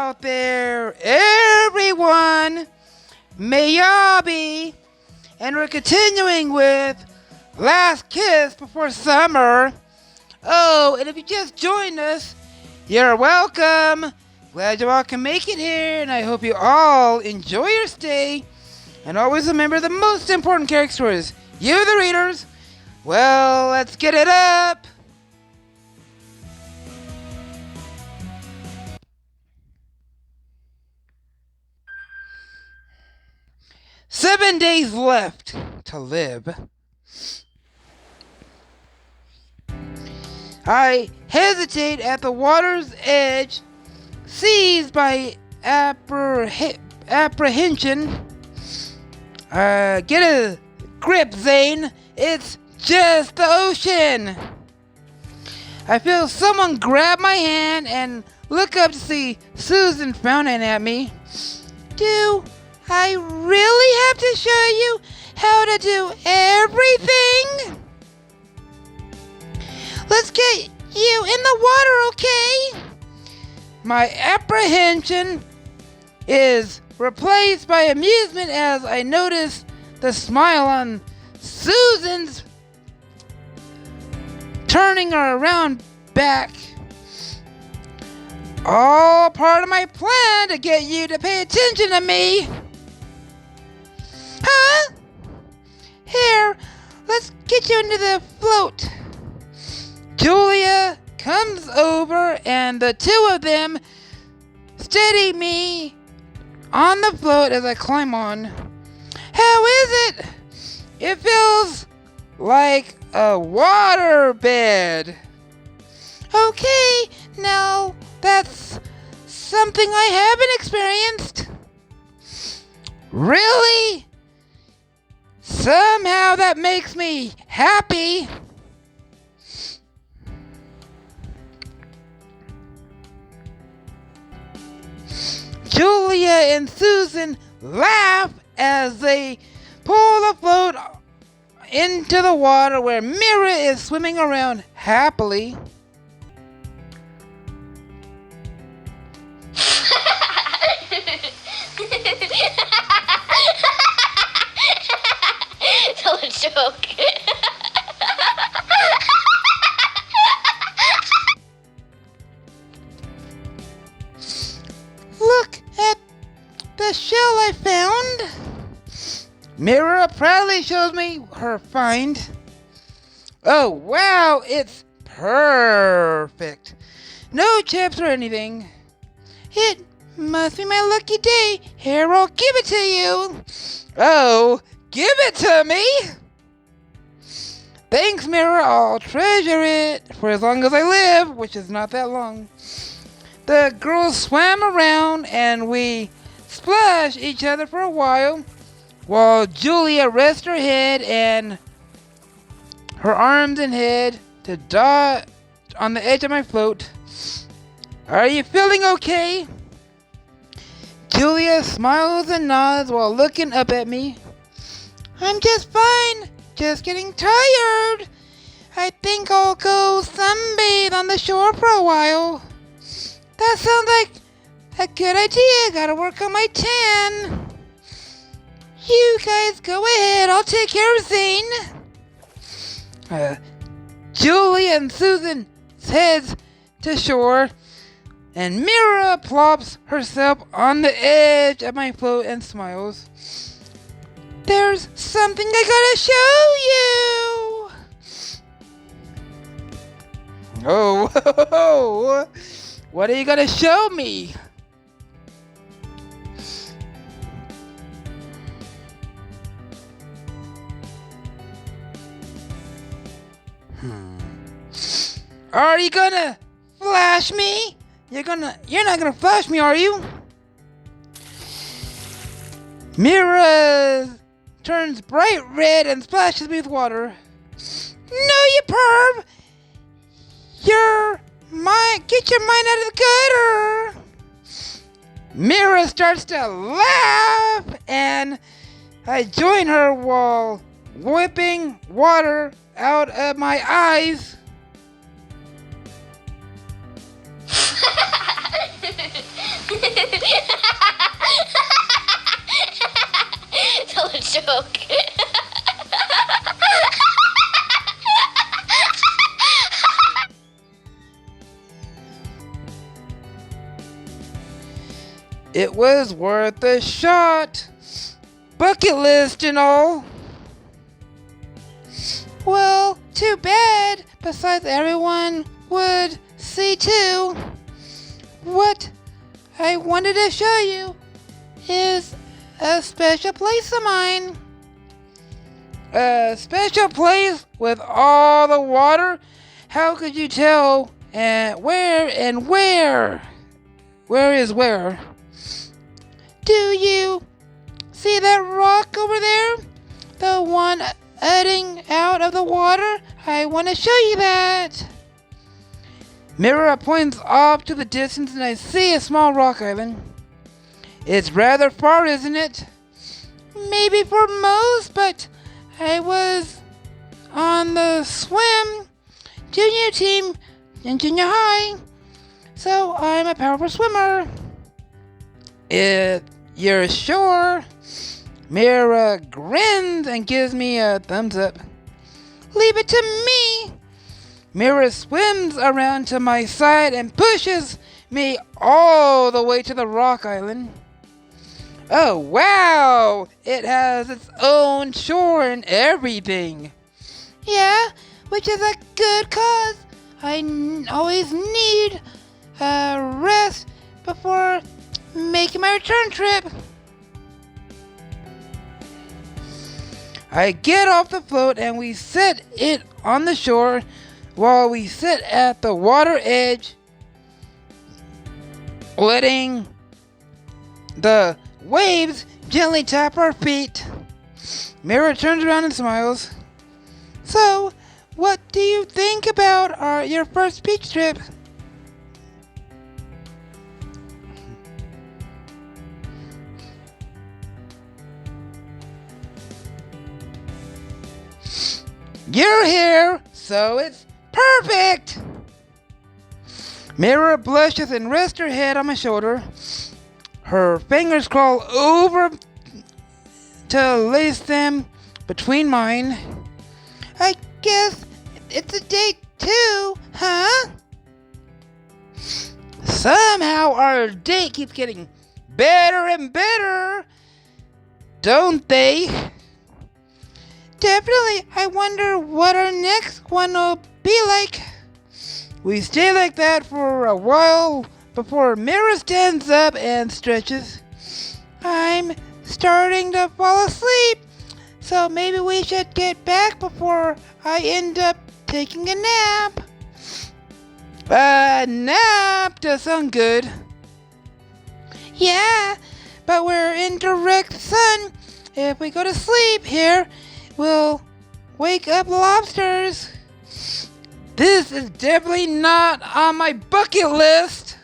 out there, everyone. Miyabi. And we're continuing with Last Kiss Before Summer. Oh, and if you just joined us, you're welcome. Glad you all can make it here, and I hope you all enjoy your stay. And always remember the most important character is you, the readers. Well, let's get it up. "7 days left to live. I hesitate at the water's edge, seized by apprehension. Get a grip, Zane. It's just the ocean." I feel someone grab my hand and look up to see Susan frowning at me. "Do I really have to show you how to do everything? Let's get you in the water, okay?" My apprehension is replaced by amusement as I notice the smile on Susan's turning her around back. All part of my plan to get you to pay attention to me. Huh? Here, let's get you into the float. Julia comes over and the two of them steady me on the float as I climb on. How is it? It feels like a water bed. Okay, now that's something I haven't experienced. Really? Somehow that makes me happy. Julia and Susan laugh as they pull the float into the water where Mira is swimming around happily. Tell a joke. Look at the shell I found. Mira proudly shows me her find. Oh wow, it's perfect. No chips or anything. It must be my lucky day. Here, I'll give it to you. Oh, give it to me. Thanks, Mira. I'll treasure it for as long as I live, which is not that long. The girls swam around and we splashed each other for a while Julia rests her head and her arms and head to dot on the edge of my float. Are you feeling okay? Julia smiles and nods while looking up at me. I'm just fine. Just getting tired. I think I'll go sunbathe on the shore for a while. That sounds like a good idea. Gotta work on my tan. You guys go ahead. I'll take care of Zane. Julie and Susan heads to shore, and Mira plops herself on the edge of my float and smiles. There's something I gotta show you. Oh, what are you gonna show me? Are you gonna flash me? You're not gonna flash me, are you? Mira turns bright red and splashes me with water. No, you perv! Get your mind out of the gutter! Mira starts to laugh, and I join her while whipping water out of my eyes. Tell a joke. It was worth a shot. Bucket list and all. Well, too bad. Besides, everyone would see too. What I wanted to show you is a special place of mine. A special place with all the water. How could you tell where and where? Where is where? Do you see that rock over there? The one jutting out of the water? I want to show you that. Mira points off to the distance and I see a small rock island. It's rather far, isn't it? Maybe for most, but I was on the swim junior team in junior high, so I'm a powerful swimmer. If you're sure? Mira grins and gives me a thumbs up. Leave it to me. Mira swims around to my side and pushes me all the way to the rock island. Oh wow! It has its own shore and everything. Yeah, which is a good cause. I always need a rest before making my return trip. I get off the float and we set it on the shore while we sit at the water edge, letting the waves gently tap our feet. Mira turns around and smiles. So, what do you think about your first beach trip? You're here, so it's perfect! Mira blushes and rests her head on my shoulder. Her fingers crawl over to lace them between mine. I guess it's a date too, huh? Somehow our date keeps getting better and better, don't they? Definitely. I wonder what our next one will be like. We stay like that for a while before Mira stands up and stretches. I'm starting to fall asleep, so maybe we should get back before I end up taking a nap. A nap does sound good. Yeah, but we're in direct sun. If we go to sleep here, we'll wake up lobsters. This is definitely not on my bucket list.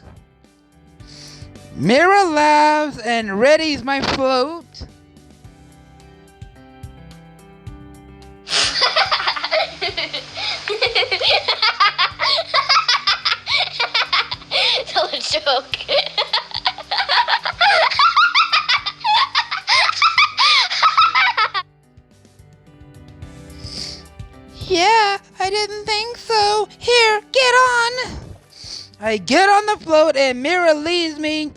Mira laughs and readies my float. Tell a joke. Yeah, I didn't think so. Here, get on. I get on the float and Mira leads me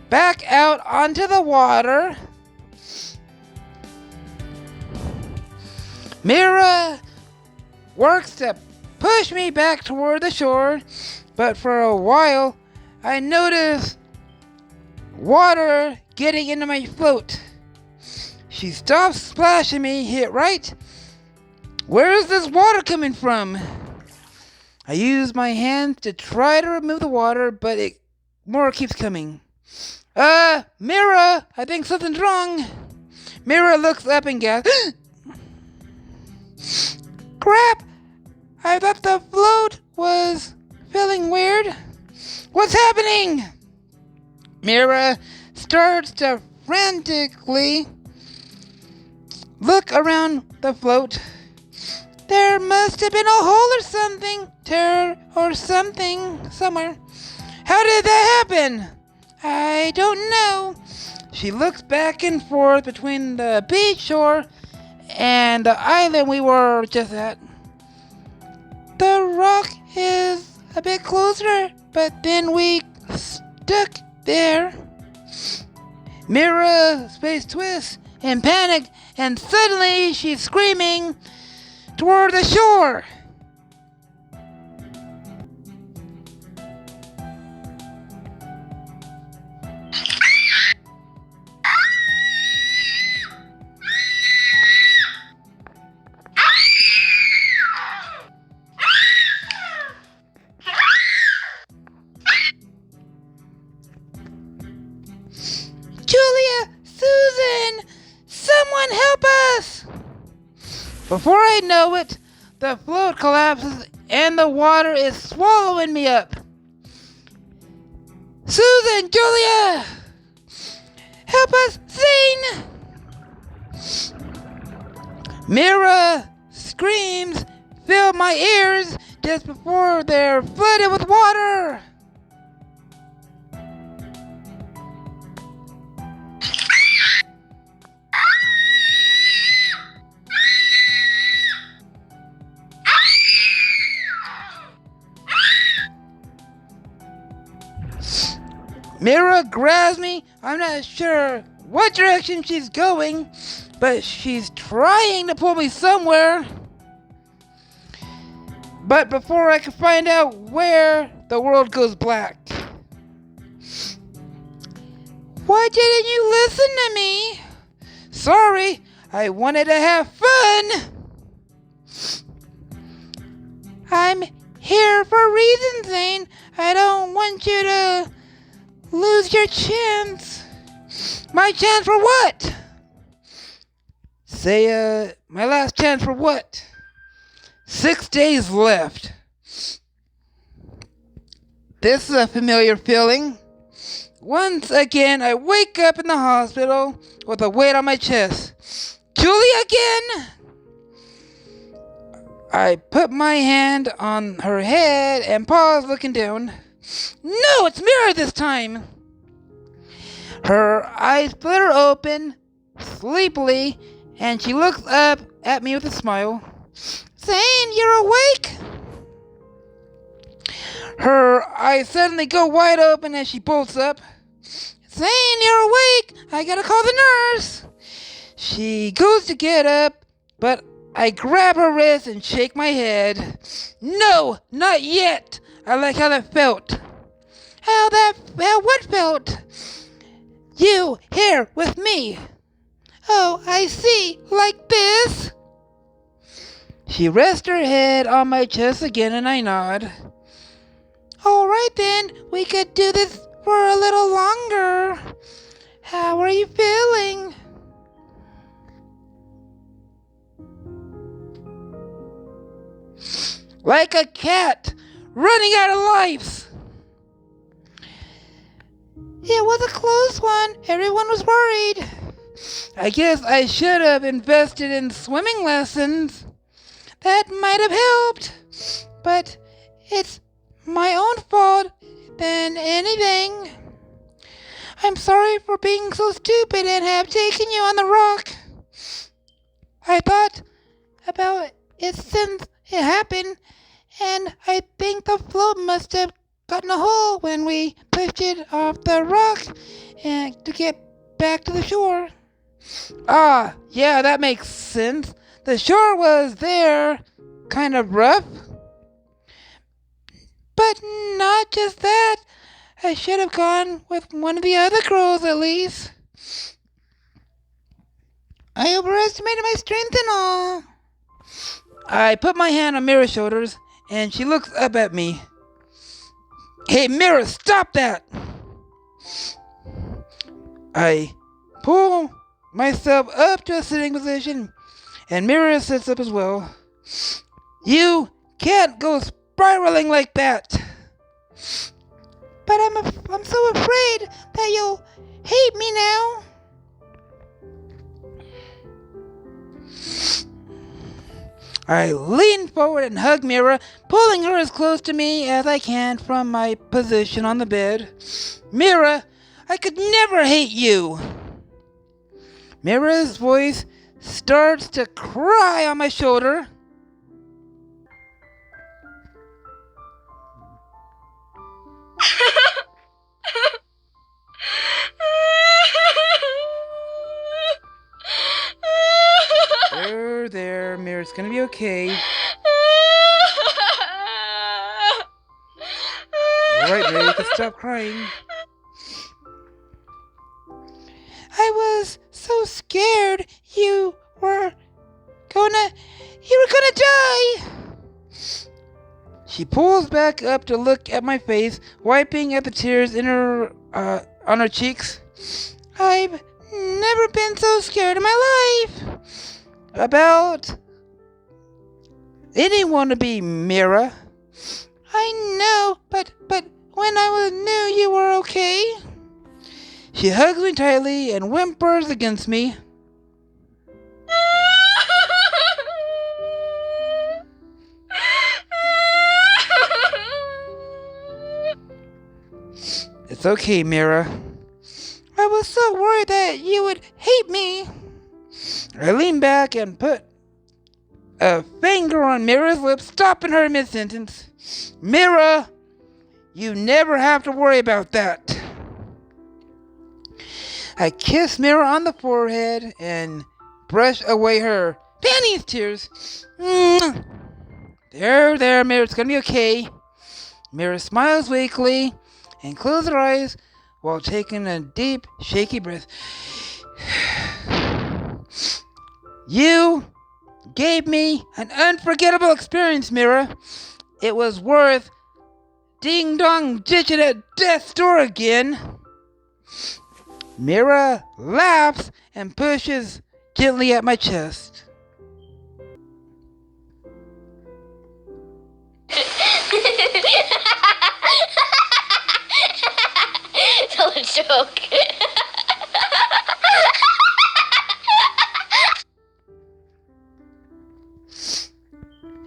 back out onto the water. Mira works to push me back toward the shore, but for a while I notice water getting into my float. She stops splashing me, hit right. Where is this water coming from? I use my hands to try to remove the water, but more keeps coming. Mira, I think something's wrong. Mira looks up and gasps. Crap! I thought the float was feeling weird. What's happening? Mira starts to frantically look around the float. There must have been a hole or something, somewhere. How did that happen? I don't know. She looks back and forth between the beach shore and the island we were just at. The rock is a bit closer, but then we stuck there. Mira's face twists in panic, and suddenly she's screaming toward the shore. Julia! Susan! Someone help us! Before I know it, the float collapses and the water is swallowing me up. Susan! Julia! Help us! Zane! Mira screams fill my ears just before they're flooded with water. Mira grabs me. I'm not sure what direction she's going, but she's trying to pull me somewhere. But before I can find out where, the world goes black. Why didn't you listen to me? Sorry, I wanted to have fun. I'm here for a reason, Zane. I don't want you to lose your chance. My chance for what? Say, my last chance for what? 6 days left. This is a familiar feeling. Once again, I wake up in the hospital with a weight on my chest. Julie again? I put my hand on her head and pause, looking down. No, it's Mira this time. Her eyes flitter open, sleepily, and she looks up at me with a smile. Zane, you're awake? Her eyes suddenly go wide open as she bolts up. Zane, you're awake. I gotta call the nurse. She goes to get up, but I grab her wrist and shake my head. No, not yet. I like how that felt. How what felt? You here with me. Oh, I see. Like this? She rests her head on my chest again and I nod. All right then, we could do this for a little longer. How are you feeling? Like a cat running out of life. It was a close one. Everyone was worried. I guess I should have invested in swimming lessons. That might have helped. But it's my own fault than anything. I'm sorry for being so stupid and have taken you on the rock. I thought about it since it happened, and I think the float must have gotten a hole when we pushed it off the rock and to get back to the shore. Ah, yeah, that makes sense. The shore was there, kind of rough. But not just that. I should have gone with one of the other girls at least. I overestimated my strength and all. I put my hand on Mira's shoulders, and she looks up at me. Hey, Mira, stop that! I pull myself up to a sitting position, and Mira sits up as well. You can't go spiraling like that. But I'm so afraid that you'll hate me now. I lean forward and hug Mira, pulling her as close to me as I can from my position on the bed. Mira, I could never hate you. Mira's voice starts to cry on my shoulder. There, Mira, it's gonna be okay. Alright, Mira, you can stop crying. I was so scared you were gonna die. She pulls back up to look at my face, wiping at the tears in her on her cheeks. I've never been so scared in my life about anyone to be, Mira. I know, but when I knew you were okay. She hugs me tightly and whimpers against me. It's okay, Mira. I was so worried that you would hate me. I leaned back and put a finger on Mira's lips, stopping her mid-sentence. Mira, you never have to worry about that. I kissed Mira on the forehead and brushed away her panties tears. There, Mira, it's gonna be okay. Mira smiles weakly and closes her eyes while taking a deep, shaky breath. You gave me an unforgettable experience, Mira. It was worth ding-dong ditching at death's door again. Mira laughs and pushes gently at my chest. Tell a joke.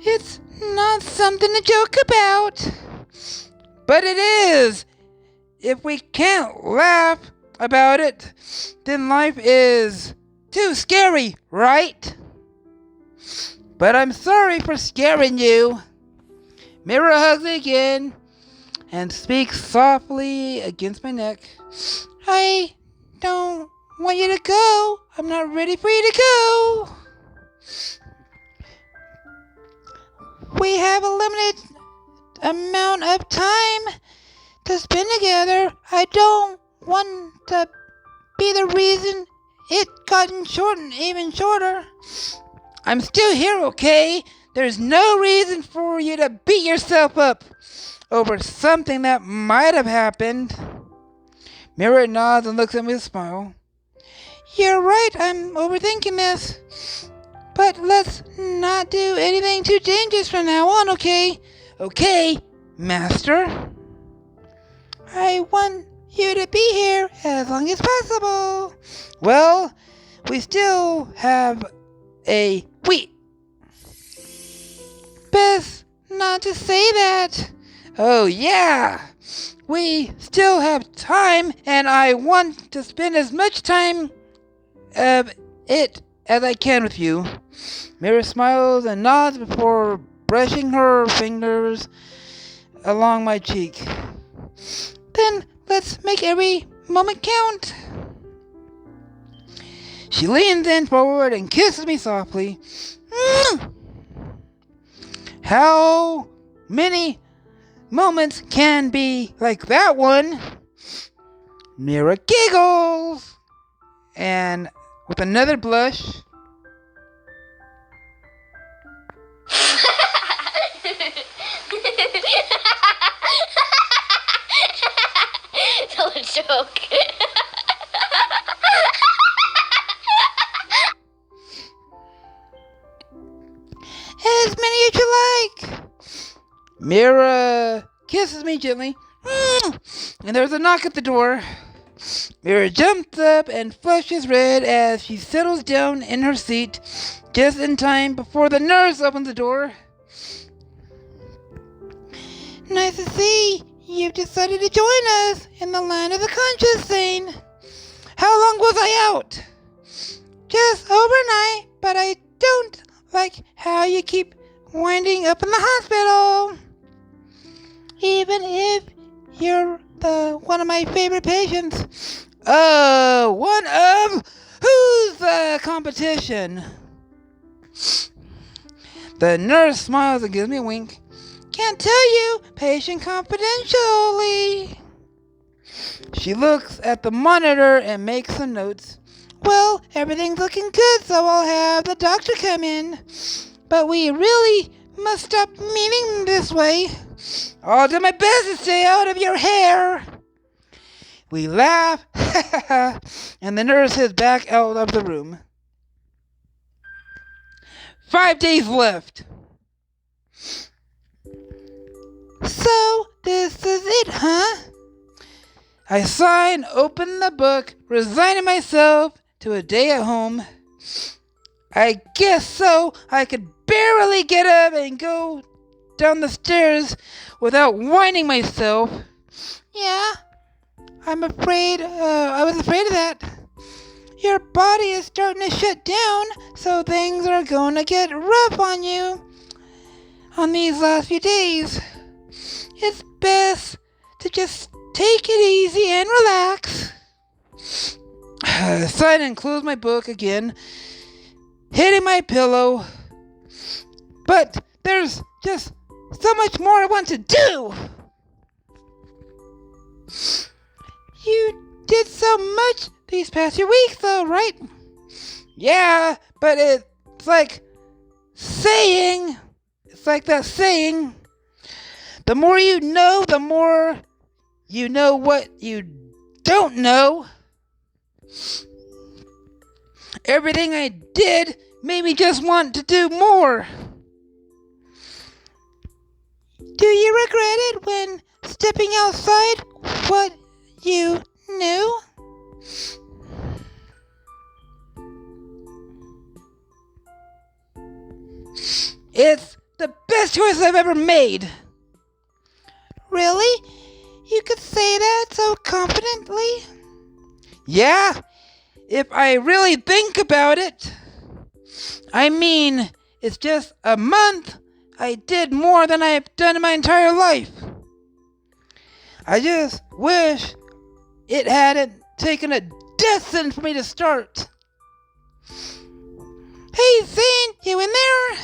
It's not something to joke about. But it is. If we can't laugh about it, then life is too scary, right? But I'm sorry for scaring you. Mira hugs me again and speaks softly against my neck. I don't want you to go. I'm not ready for you to go. We have a limited amount of time to spend together. I don't want to be the reason it gotten even shorter. I'm still here, okay? There's no reason for you to beat yourself up over something that might have happened. Mira nods and looks at me with a smile. You're right, I'm overthinking this. But let's not do anything too dangerous from now on, okay? Okay, Master. I want you to be here as long as possible. Well, we still have a... Wait! Best not to say that. Oh, yeah. We still have time, and I want to spend as much time of it as I can with you. Mira smiles and nods before brushing her fingers along my cheek. Then let's make every moment count. She leans in forward and kisses me softly. How many moments can be like that one? Mira giggles. And with another blush, Tell a joke. as many as you like. Mira kisses me gently, and there's a knock at the door. Mira jumps up and flushes red as she settles down in her seat, just in time before the nurse opens the door. Nice to see you've decided to join us in the land of the conscious, Zane. How long was I out? Just overnight, but I don't like how you keep winding up in the hospital. Even if you're one of my favorite patients. One of? Who's the competition? The nurse smiles and gives me a wink. Can't tell you, patient confidentially. She looks at the monitor and makes some notes. Well, everything's looking good, so I'll have the doctor come in. But we really must stop meeting this way. I'll do my best to stay out of your hair. We laugh, and the nurse heads back out of the room. 5 days left. So, this is it, huh? I sigh and open the book, resigning myself to a day at home. I guess so. I could barely get up and go down the stairs without whining myself. Yeah, I was afraid of that. Your body is starting to shut down, so things are going to get rough on you on these last few days. It's best to just take it easy and relax. I sighed and closed my book again, hitting my pillow. But there's just so much more I want to do. You did so much these past few weeks, though, right? Yeah, but it's like that saying, the more you know, the more you know what you don't know. Everything I did made me just want to do more. Do you regret it when stepping outside what you knew? It's the best choice I've ever made. Really? You could say that so confidently? Yeah, if I really think about it. I mean, it's just a month. I did more than I've done in my entire life. I just wish it hadn't taken a death sentence for me to start. Hey, Zane, you in there?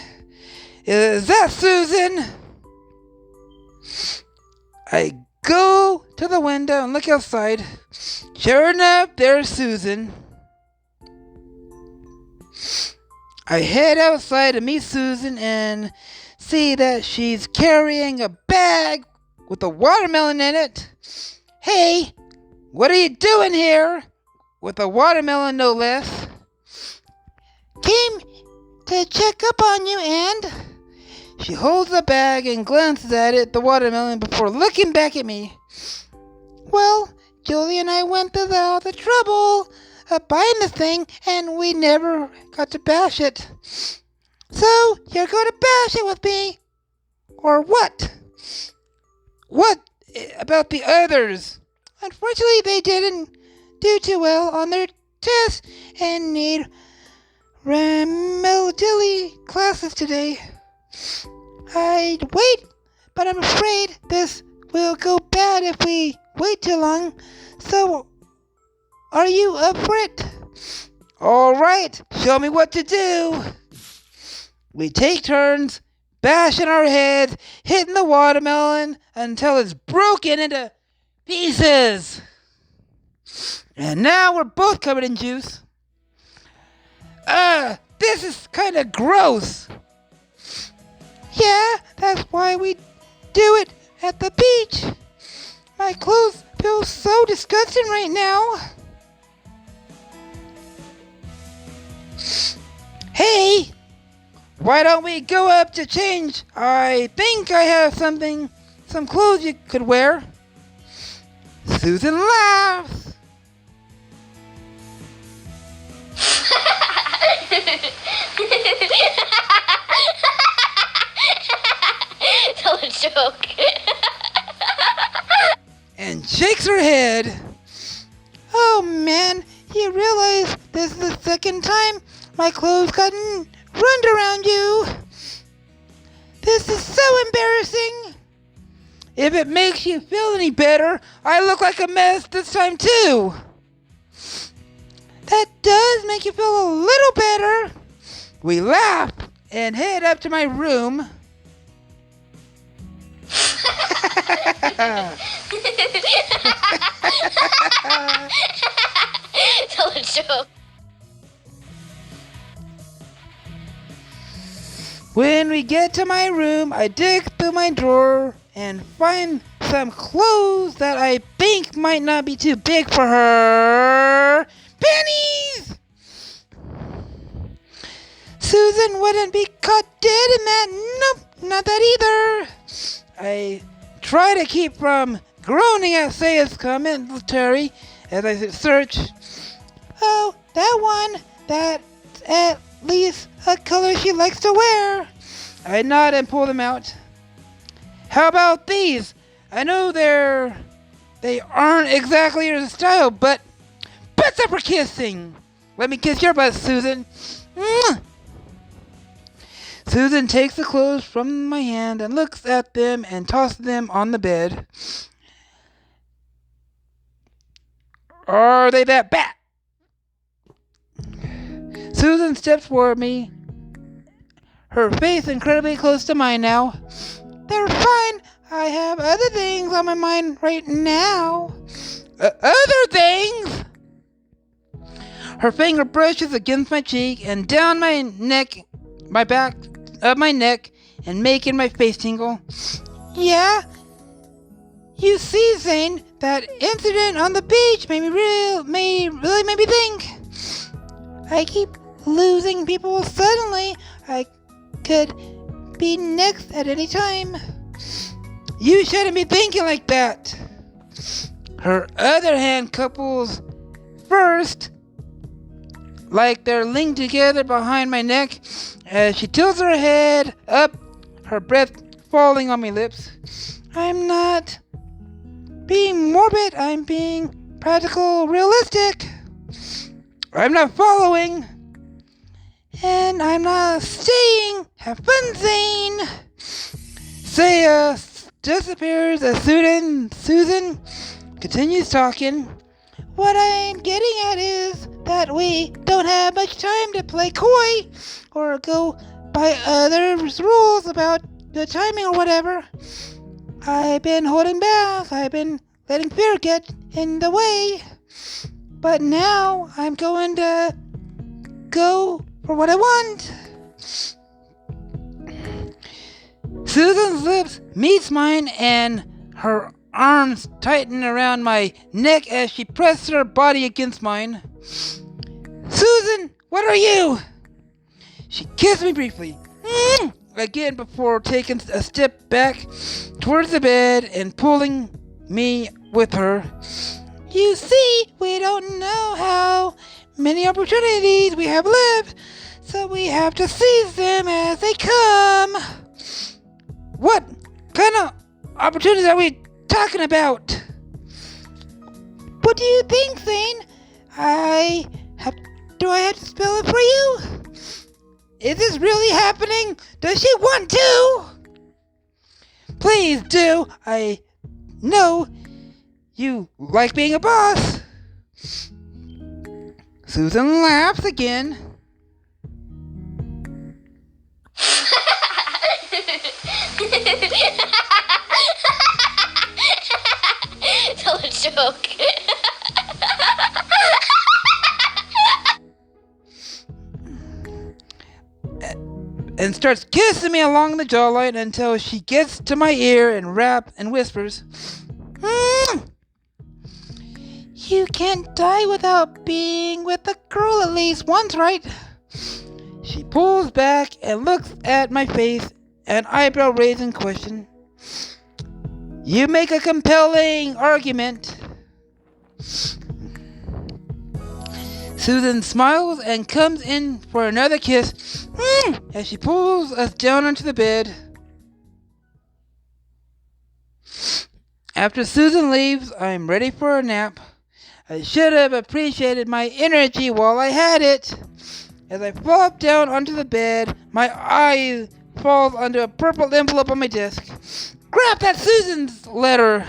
Is that Susan? I go to the window and look outside. Sure enough, there's Susan. I head outside to meet Susan and see that she's carrying a bag with a watermelon in it. Hey, what are you doing here? With a watermelon, no less. Came to check up on you, and she holds the bag and glances at it, the watermelon, before looking back at me. Well, Julie and I went through all the trouble of buying the thing, and we never got to bash it. So, you're going to bash it with me? Or what? What about the others? Unfortunately, they didn't do too well on their tests and need remedial classes today. I'd wait, but I'm afraid this will go bad if we wait too long. So, are you up for it? All right, show me what to do. We take turns bashing our heads, hitting the watermelon until it's broken into pieces. And now we're both covered in juice. This is kind of gross. Yeah, that's why we do it at the beach. My clothes feel so disgusting right now. Hey, why don't we go up to change? I think I have some clothes you could wear. Susan laughs. Tell a joke. and shakes her head. Oh man, you realize this is the second time my clothes gotten ruined around you. This is so embarrassing. If it makes you feel any better, I look like a mess this time too. That does make you feel a little better. We laugh and head up to my room. Tell a joke. When we get to my room, I dig through my drawer and find some clothes that I think might not be too big for her. Pennies! Susan wouldn't be caught dead in that. Nope, not that either. I try to keep from groaning at Saya's commentary as I search. Oh, that one. That's at least a color she likes to wear. I nod and pull them out. How about these? I know they aren't exactly your style, but butts up for kissing. Let me kiss your butt, Susan. Mwah! Susan takes the clothes from my hand and looks at them and tosses them on the bed. Are they that bad? Susan steps toward me, her face incredibly close to mine now. They're fine. I have other things on my mind right now. Other things? Her finger brushes against my cheek and down my neck, my back of my neck, and making my face tingle. Yeah? You see, Zane, that incident on the beach really made me think. I keep losing people suddenly. I could be next at any time. You shouldn't be thinking like that. Her other hand couples first, like they're linked together behind my neck, as she tilts her head up, her breath falling on my lips. I'm not being morbid, I'm being practical, realistic. I'm not following, and I'm not staying. Have fun, Zane. Saya disappears as Susan continues talking. What I'm getting at is that we don't have much time to play coy or go by others' rules about the timing or whatever. I've been holding back. I've been letting fear get in the way. But now I'm going to go for what I want. Susan's lips meets mine and her arms tighten around my neck as she presses her body against mine. Susan, what are you? She kissed me briefly. Again before taking a step back towards the bed and pulling me with her. You see, we don't know how many opportunities we have left, so we have to seize them as they come. What kind of opportunities are we talking about? What do you think, Zane? Do I have to spell it for you? Is this really happening? Does she want to? Please do. I know you like being a boss. Susan laughs again. Tell a joke. And starts kissing me along the jawline until she gets to my ear and whispers, You can't die without being with a girl at least once, right? She pulls back and looks at my face, an eyebrow-raising question. You make a compelling argument. Susan smiles and comes in for another kiss as she pulls us down onto the bed. After Susan leaves, I'm ready for a nap. I should have appreciated my energy while I had it. As I flop down onto the bed, my eye falls onto a purple envelope on my desk. Crap, that's Susan's letter.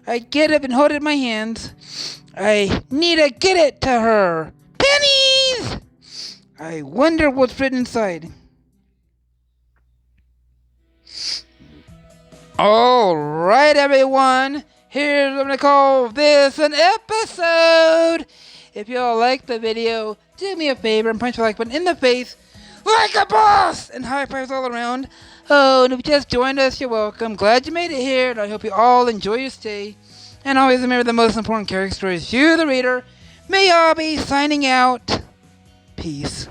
I get up and hold it in my hands. I need to get it to her. Pennies! I wonder what's written inside. Alright, everyone. Here's what I'm going to call this an episode. If y'all like the video, do me a favor and punch the like button in the face like a boss and high fives all around. Oh, and if you just joined us, you're welcome. Glad you made it here, and I hope you all enjoy your stay. And always remember the most important character is you, the reader. May y'all be signing out. Peace.